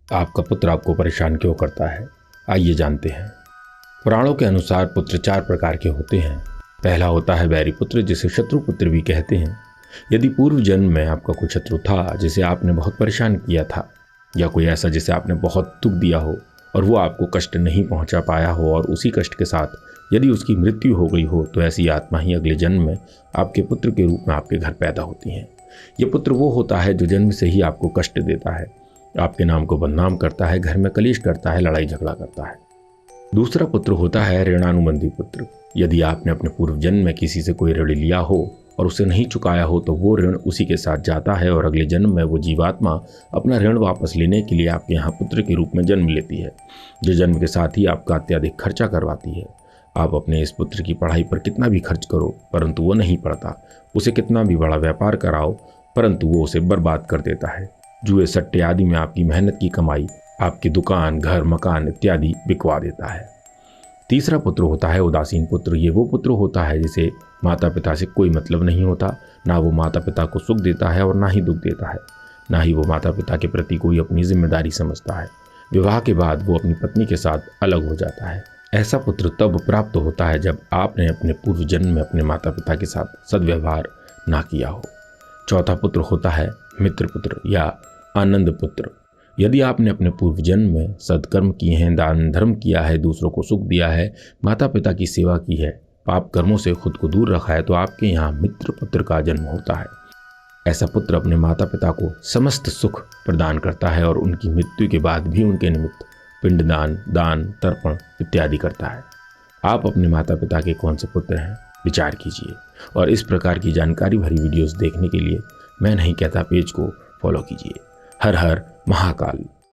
आपका पुत्र आपको परेशान क्यों करता है, आइए जानते हैं। पुराणों के अनुसार पुत्र 4 प्रकार के होते हैं। पहला होता है बैरी पुत्र, जिसे शत्रु पुत्र भी कहते हैं। यदि पूर्व जन्म में आपका कोई शत्रु था जिसे आपने बहुत परेशान किया था, या कोई ऐसा जिसे आपने बहुत दुख दिया हो और वो आपको कष्ट नहीं पहुंचा पाया हो, और उसी कष्ट के साथ यदि उसकी मृत्यु हो गई हो, तो ऐसी आत्मा ही अगले जन्म में आपके पुत्र के रूप में आपके घर पैदा होती हैं। ये पुत्र वो होता है जो जन्म से ही आपको कष्ट देता है, आपके नाम को बदनाम करता है, घर में कलेश करता है, लड़ाई झगड़ा करता है। दूसरा पुत्र होता है ऋणानुबंधी पुत्र। यदि आपने अपने पूर्व जन्म में किसी से कोई ऋण लिया हो और उसे नहीं चुकाया हो, तो वो ऋण उसी के साथ जाता है और अगले जन्म में वो जीवात्मा अपना ऋण वापस लेने के लिए आपके यहाँ पुत्र के रूप में जन्म लेती है, जो जन्म के साथ ही आपका अत्यधिक खर्चा करवाती है। आप अपने इस पुत्र की पढ़ाई पर कितना भी खर्च करो, परंतु वो नहीं पढ़ता। उसे कितना भी बड़ा व्यापार कराओ, परंतु वो उसे बर्बाद कर देता है। जुए सट्टे आदि में आपकी मेहनत की कमाई, आपकी दुकान, घर, मकान इत्यादि बिकवा देता है। तीसरा पुत्र होता है उदासीन पुत्र। ये वो पुत्र होता है जिसे माता पिता से कोई मतलब नहीं होता। ना वो माता पिता को सुख देता है और ना ही दुख देता है। ना ही वो माता पिता के प्रति कोई अपनी जिम्मेदारी समझता है। विवाह के बाद वो अपनी पत्नी के साथ अलग हो जाता है। ऐसा पुत्र तब प्राप्त होता है जब आपने अपने पूर्व जन्म में अपने माता पिता के साथ सद्व्यवहार ना किया हो। चौथा पुत्र होता है मित्र पुत्र या आनंद पुत्र। यदि आपने अपने पूर्व जन्म में सत्कर्म किए हैं, दान धर्म किया है, दूसरों को सुख दिया है, माता पिता की सेवा की है, पाप कर्मों से खुद को दूर रखा है, तो आपके यहाँ मित्र पुत्र का जन्म होता है। ऐसा पुत्र अपने माता पिता को समस्त सुख प्रदान करता है और उनकी मृत्यु के बाद भी उनके निमित्त पिंडदान, दान, तर्पण इत्यादि करता है। आप अपने माता पिता के कौन से पुत्र हैं, विचार कीजिए। और इस प्रकार की जानकारी भरी वीडियोस देखने के लिए मैं नहीं कहता पेज को फॉलो कीजिए। हर हर महाकाल।